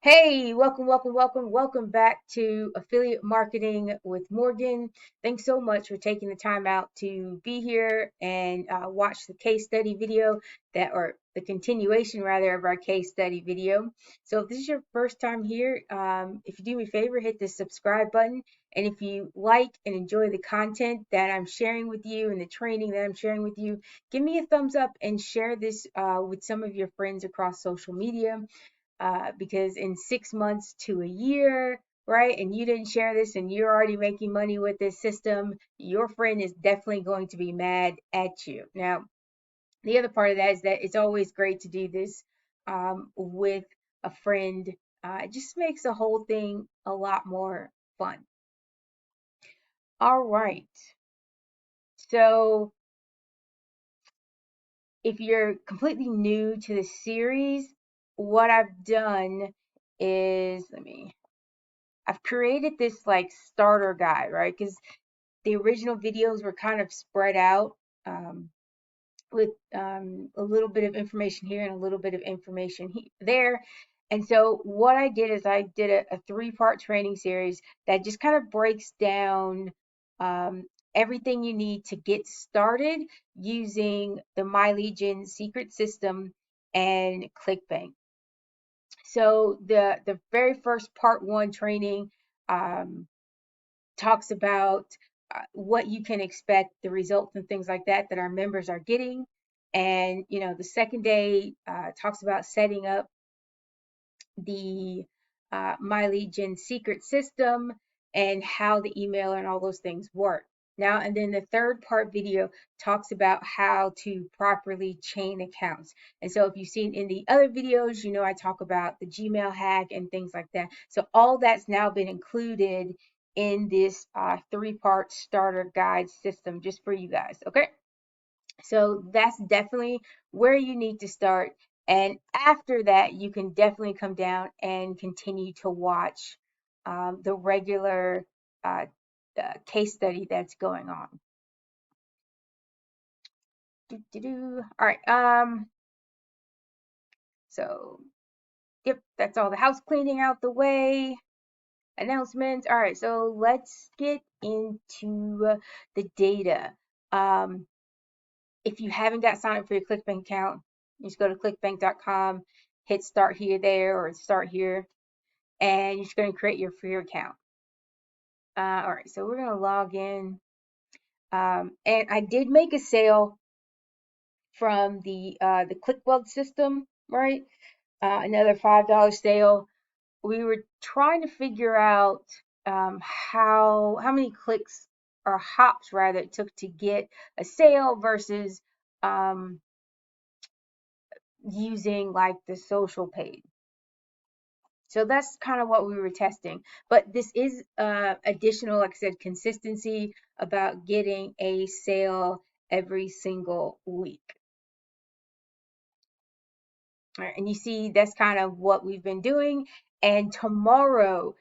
Hey, welcome back to Affiliate Marketing with Morgan. Thanks so much for taking the time out to be here and watch the case study video or the continuation rather of our case study video. So if this is your first time here, if you do me a favor, hit the subscribe button. And if you like and enjoy the content that I'm sharing with you and the training that I'm sharing with you, give me a thumbs up and share this with some of your friends across social media because in 6 months to a year, right, and you didn't share this and you're already making money with this system, your friend is definitely going to be mad at you. Now, the other part of that is that it's always great to do this with a friend. It just makes the whole thing a lot more fun. All right. So if you're completely new to the series, what I've done is, I've created this like starter guide, right? Because the original videos were kind of spread out um, with a little bit of information here and a little bit of information there. And so what I did is I did a three-part training series that just kind of breaks down everything you need to get started using the My Legion secret system and Clickbank. So the very first part one training um, talks about what you can expect, the results and things like that that our members are getting. And the second day talks about setting up the My Legion secret system and how the email and all those things work. Now, and then the third part video talks about how to properly chain accounts. And so if you've seen in the other videos, I talk about the Gmail hack and things like that. So all that's now been included in this three-part starter guide system just for you guys. Okay. So that's definitely where you need to start. And after that, you can definitely come down and continue to watch the regular uh, case study that's going on. All right. So, yep, that's all the house cleaning out the way. Announcements. All right. So let's get into the data. Um, if you haven't got signed up for your Clickbank account, you just go to clickbank.com, hit start here, there, or start here, and you're just going to create your free account. All right, so we're going to log in. And I did make a sale from the ClickWeld system, right? Another $5 sale. We were trying to figure out how many clicks or hops rather it took to get a sale versus um, using like the social page. So that's kind of what we were testing. But this is additional, like I said, consistency about getting a sale every single week. All right, and you see that's kind of what we've been doing. And tomorrow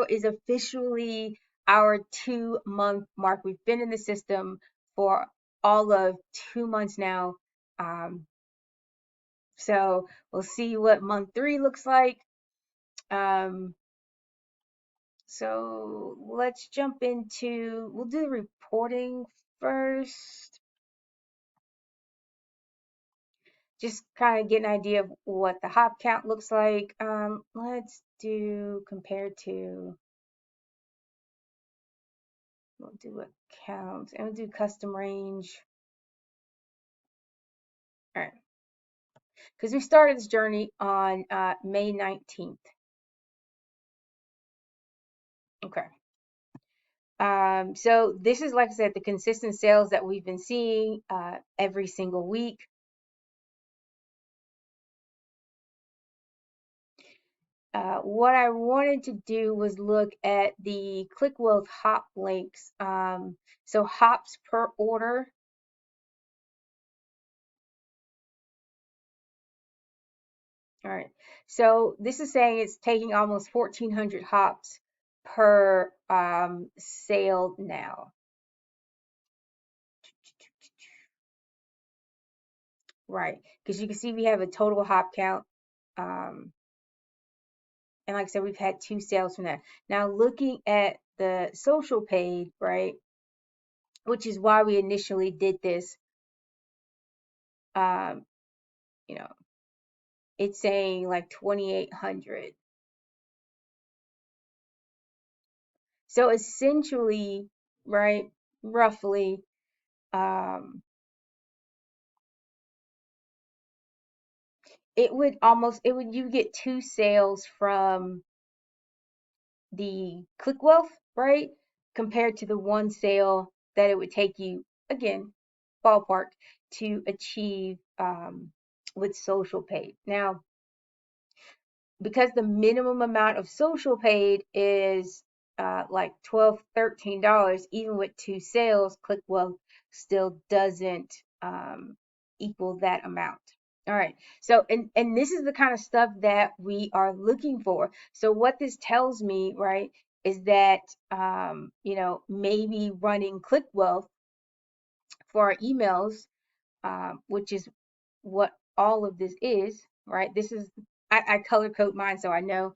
is officially our 2 month mark. We've been in the system for all of 2 months now. Um, so we'll see what month three looks like. Um, So let's jump into, we'll do the reporting first. Just kind of get an idea of what the hop count looks like. Let's do compared to, we'll do accounts and we'll do custom range. All right, because we started this journey on May 19th. Okay. So this is, like I said, the consistent sales that we've been seeing every single week. What I wanted to do was look at the ClickWealth hop links. So hops per order. All right. So this is saying it's taking almost 1,400 hops per sale now. Right. Because you can see we have a total hop count. Um, And like I said, we've had 2 sales from that. Now looking at the social paid, right, which is why we initially did this, um, you know, it's saying like 2,800. So essentially, right, roughly, um, you get 2 sales from the click wealth, right? Compared to the 1 sale that it would take you, again, ballpark, to achieve with social paid. Now, because the minimum amount of social paid is like $12, $13, even with 2 sales, ClickWealth still doesn't equal that amount. All right. So, and this is the kind of stuff that we are looking for. So what this tells me, right, is that, maybe running ClickWealth for our emails, which is what all of this is, right? This is, I color code mine so I know.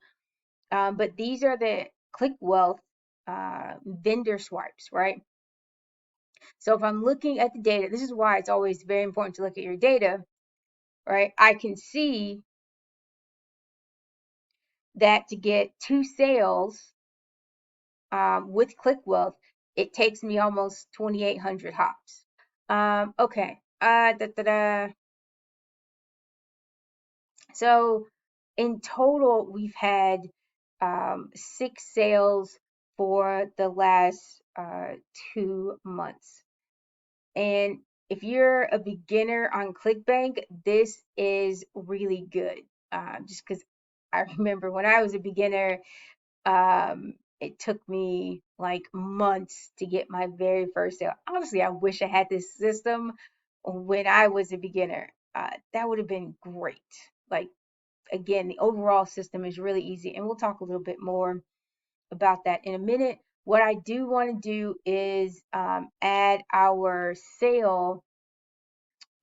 But these are the ClickWealth vendor swipes, right? So if I'm looking at the data, this is why it's always very important to look at your data, right? I can see that to get 2 sales with ClickWealth, it takes me almost 2,800 hops. Okay. So in total, we've had 6 sales for the last 2 months. And if you're a beginner on Clickbank, this is really good. Just because I remember when I was a beginner, it took me like months to get my very first sale. Honestly, I wish I had this system when I was a beginner. That would have been great. Like, again, the overall system is really easy, and we'll talk a little bit more about that in a minute. What I do want to do is add our sale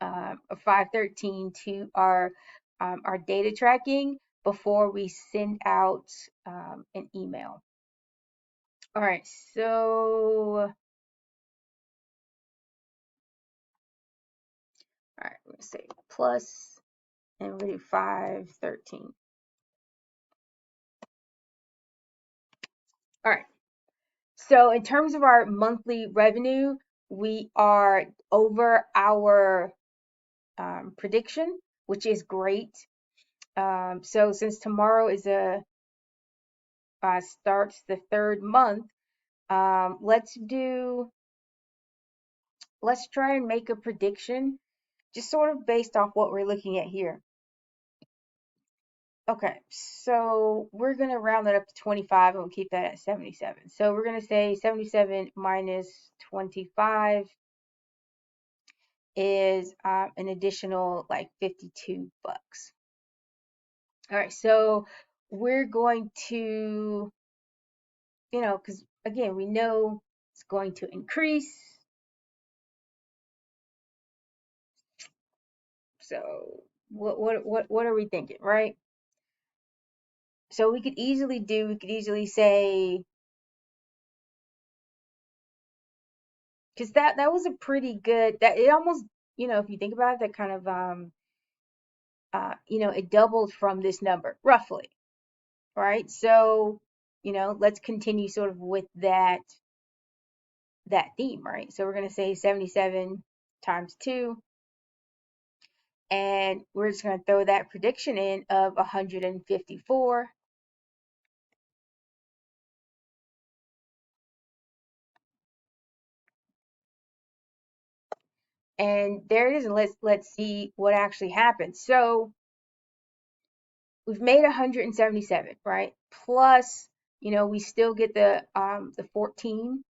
of 513 to our data tracking before we send out an email. All right, so all right, we're gonna say plus, and we do 513. All right. So in terms of our monthly revenue, we are over our prediction, which is great. So since tomorrow is starts the 3rd month, let's try and make a prediction, just sort of based off what we're looking at here. Okay, so we're gonna round that up to 25 and we'll keep that at 77. So we're gonna say 77 minus 25 is an additional like 52 bucks. All right, so we're going to, because again, we know it's going to increase. So what are we thinking, right? So we could easily say, because that was a pretty good, that it almost, if you think about it, that kind of it doubled from this number roughly, right? So let's continue sort of with that theme, right? So we're going to say 77 times 2, and we're just going to throw that prediction in of 154. And there it is, and let's see what actually happens. So we've made 177, right? Plus, we still get the 14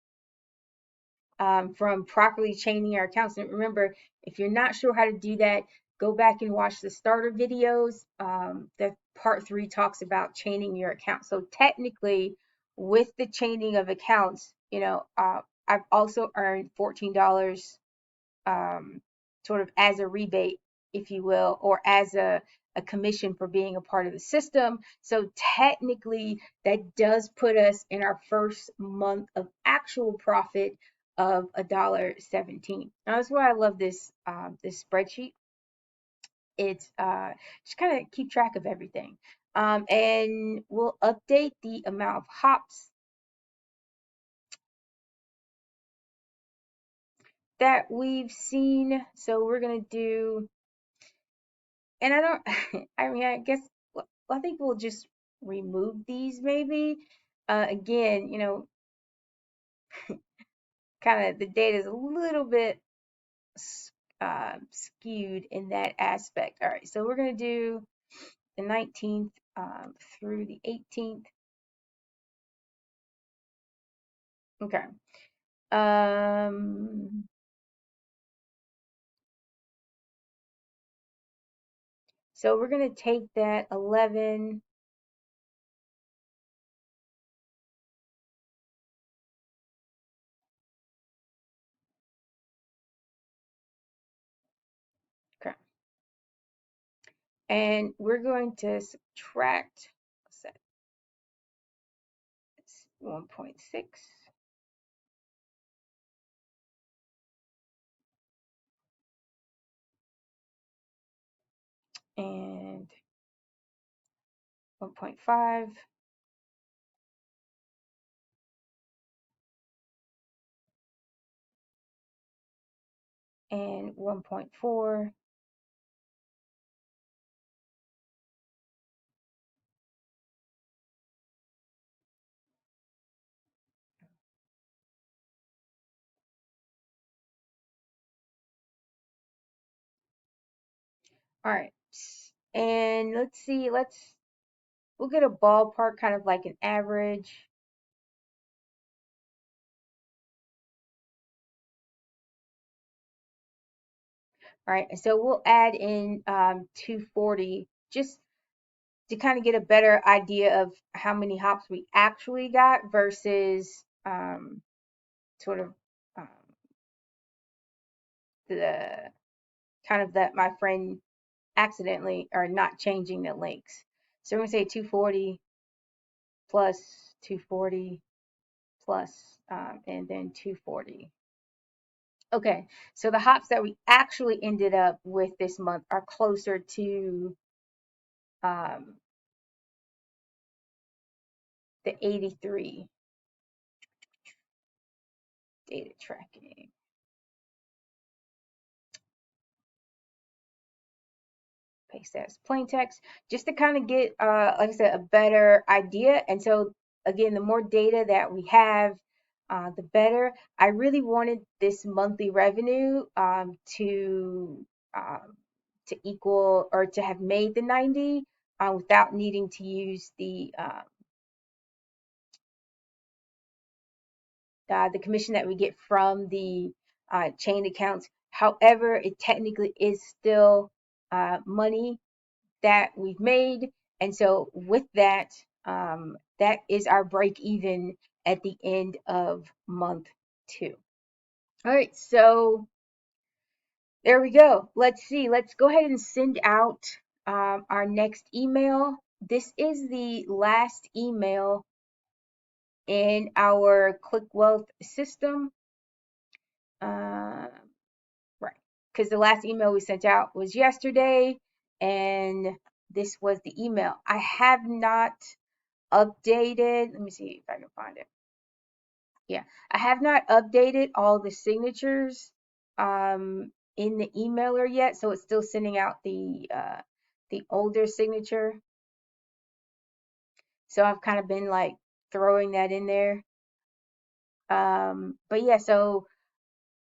from properly chaining our accounts. And remember, if you're not sure how to do that, go back and watch the starter videos. The part 3 talks about chaining your account. So technically, with the chaining of accounts, I've also earned $14 sort of as a rebate, if you will, or as a a commission for being a part of the system. So technically, that does put us in our first month of actual profit of $1.17. Now, that's why I love this spreadsheet. It's just kind of keep track of everything. And we'll update the amount of hops that we've seen. So we're gonna do, and I don't, I mean, I guess I think we'll just remove these maybe. Again, kind of the data is a little bit skewed in that aspect. All right, so we're gonna do the 19th through the 18th. Okay. So we're going to take that 11. Okay. And we're going to subtract, what's that? It's 1.6. And 1.5. And 1.4. All right. And let's see, we'll get a ballpark, kind of like an average. All right, so we'll add in 240 just to kind of get a better idea of how many hops we actually got versus sort of um, the kind of that my friend accidentally or not changing the links. So we're gonna say 240 plus 240 plus and then 240. Okay, so the hops that we actually ended up with this month are closer to um, the 83 data tracking. Paste that as plain text just to kind of get, like I said, a better idea. And so, again, the more data that we have, the better. I really wanted this monthly revenue um, to equal or to have made the 90 without needing to use the commission that we get from the chain accounts. However, it technically is still money that we've made. And so with that, that is our break even at the end of month 2. All right, so there we go. Let's see. Let's go ahead and send out our next email. This is the last email in our ClickWealth system. Right, because the last email we sent out was yesterday, and this was the email. I have not updated. Let me see if I can find it. Yeah, I have not updated all the signatures in the emailer yet, so it's still sending out the older signature. So I've kind of been like throwing that in there. But yeah, so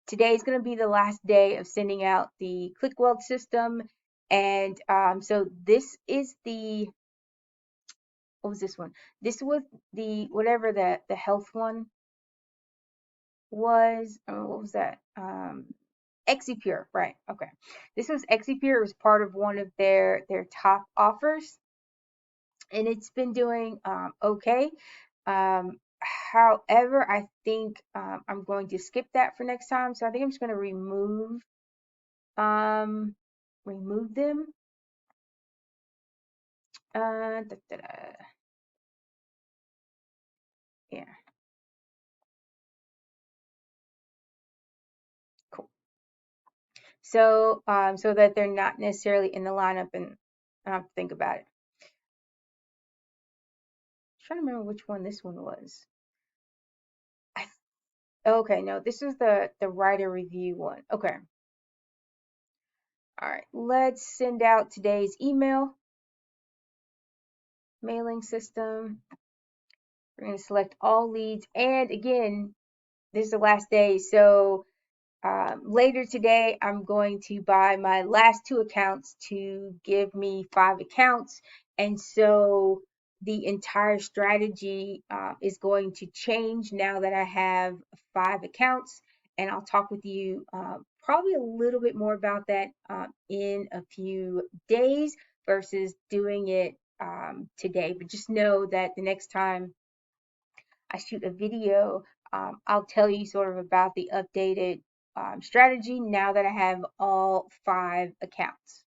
today is going to be the last day of sending out the ClickWealth system, and so this is the, what was this one? This was the whatever the health one was. What was that? Exipure, right? Okay, this was Exipure. It was part of one of their top offers, and it's been doing okay. However, I think I'm going to skip that for next time. So I think I'm just going to remove them. Da, da, da. Yeah, cool. So, so that they're not necessarily in the lineup, and I don't have to think about it. I'm trying to remember which one this one was. I, okay, no, this is the writer review one. Okay. All right, let's send out today's email mailing system. We're going to select all leads. And again, this is the last day. So later today, I'm going to buy my last 2 accounts to give me 5 accounts. And so the entire strategy is going to change now that I have 5 accounts. And I'll talk with you probably a little bit more about that in a few days versus doing it today. But just know that the next time I shoot a video, I'll tell you sort of about the updated strategy now that I have all 5 accounts.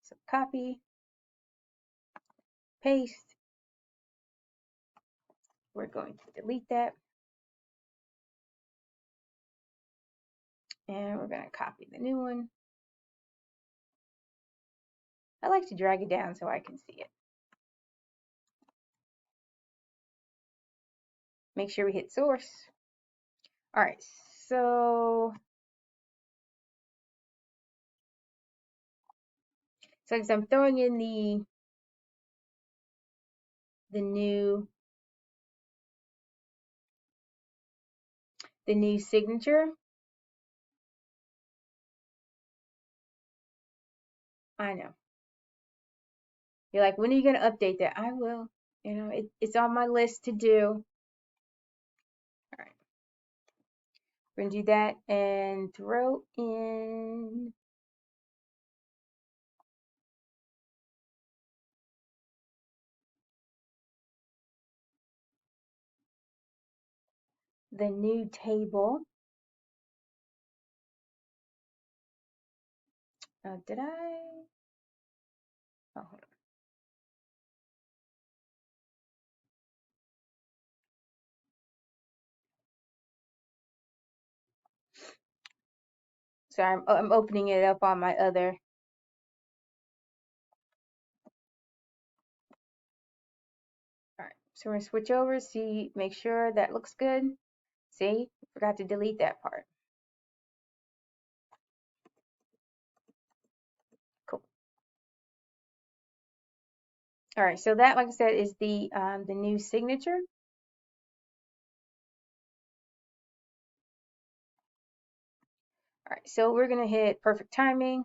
So copy, paste. We're going to delete that. And we're going to copy the new one. I like to drag it down so I can see it. Make sure we hit source. All right, so as I'm throwing in the new signature, I know. You're like, when are you going to update that? I will. You know, it's on my list to do. All right. We're going to do that and throw in the new table. Did I? Oh, hold on. Sorry, I'm opening it up on my other. All right, so we're going to switch over, see, make sure that looks good. See, forgot to delete that part. Cool. All right, so that, like I said, is the new signature. All right, so we're gonna hit perfect timing,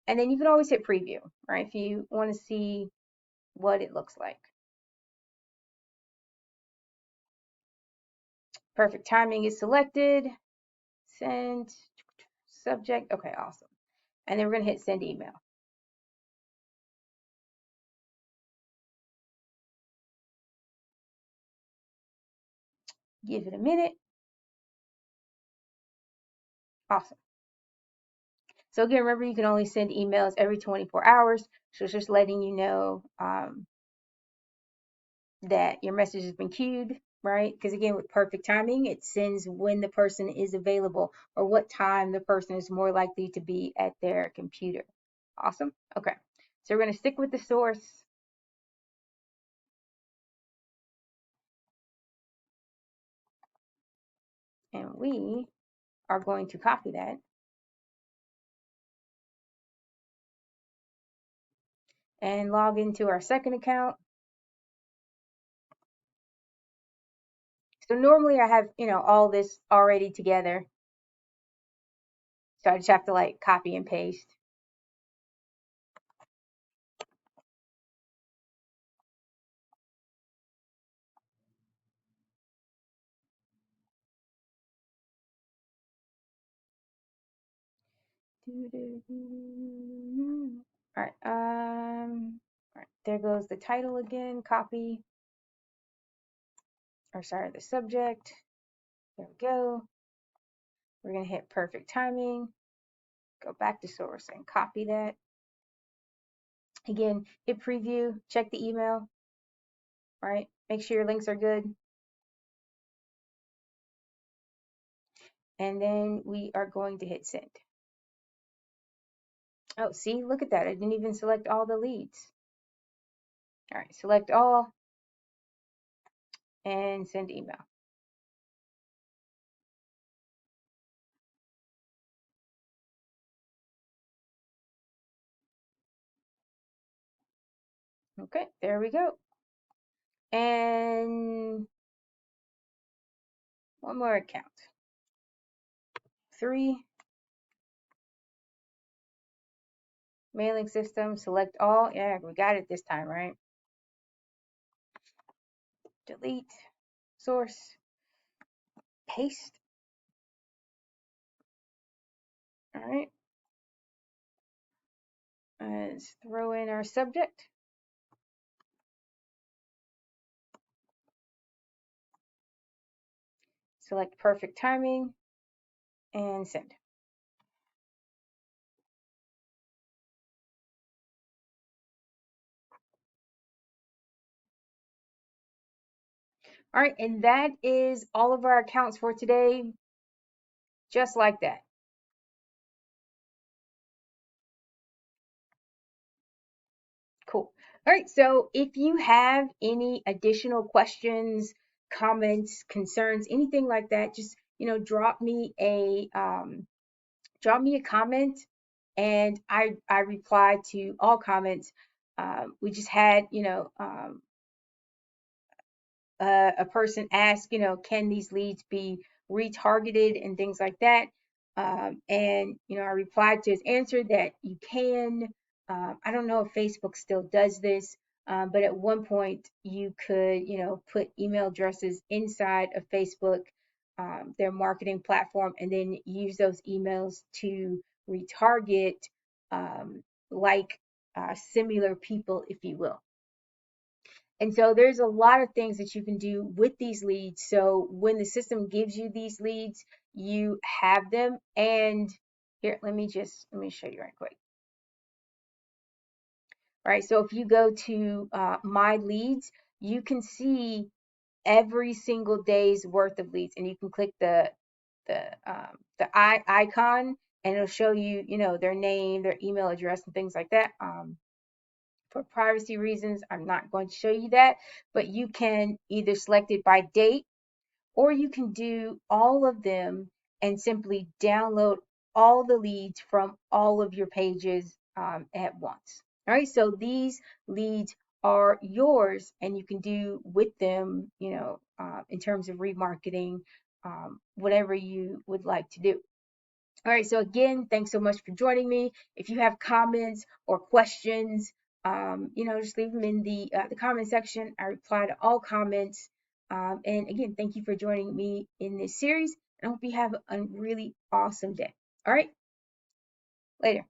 and then you can always hit preview, right? If you want to see what it looks like. Perfect timing is selected. Send subject. Okay, awesome. And then we're gonna hit send email. Give it a minute. Awesome. So again, remember you can only send emails every 24 hours. So it's just letting you know that your message has been queued, right? Because again, with perfect timing, it sends when the person is available or what time the person is more likely to be at their computer. Awesome. Okay. So we're going to stick with the source. And we are going to copy that and log into our second account. So normally I have, all this already together. So I just have to like copy and paste. All right. All right. There goes the title again. Copy. Or sorry, the subject. There we go. We're gonna hit perfect timing. Go back to source and copy that. Again, hit preview, check the email, right? Make sure your links are good. And then we are going to hit send. Oh, see, look at that. I didn't even select all the leads. All right, select all and send email. Okay, there we go. And one more account. 3, mailing system, select all. Yeah, we got it this time, right? Delete, source, paste. All right. Let's throw in our subject. Select perfect timing and send. All right, and that is all of our accounts for today, just like that. Cool. All right, so if you have any additional questions, comments, concerns, anything like that, just drop me a comment, and I reply to all comments. We just had a person ask, can these leads be retargeted and things like that. And, I replied to his answer that you can. I don't know if Facebook still does this, but at one point you could, put email addresses inside of Facebook, their marketing platform, and then use those emails to retarget like similar people, if you will. And so there's a lot of things that you can do with these leads. So when the system gives you these leads, you have them. And here, let me show you right quick. All right, so if you go to my leads, you can see every single day's worth of leads, and you can click the icon, and it'll show you, their name, their email address, and things like that. For privacy reasons, I'm not going to show you that, but you can either select it by date, or you can do all of them and simply download all the leads from all of your pages at once. All right, so these leads are yours, and you can do with them, in terms of remarketing, whatever you would like to do. All right, so again, thanks so much for joining me. If you have comments or questions, just leave them in the comment section. I reply to all comments. And again, thank you for joining me in this series. I hope you have a really awesome day. All right, later.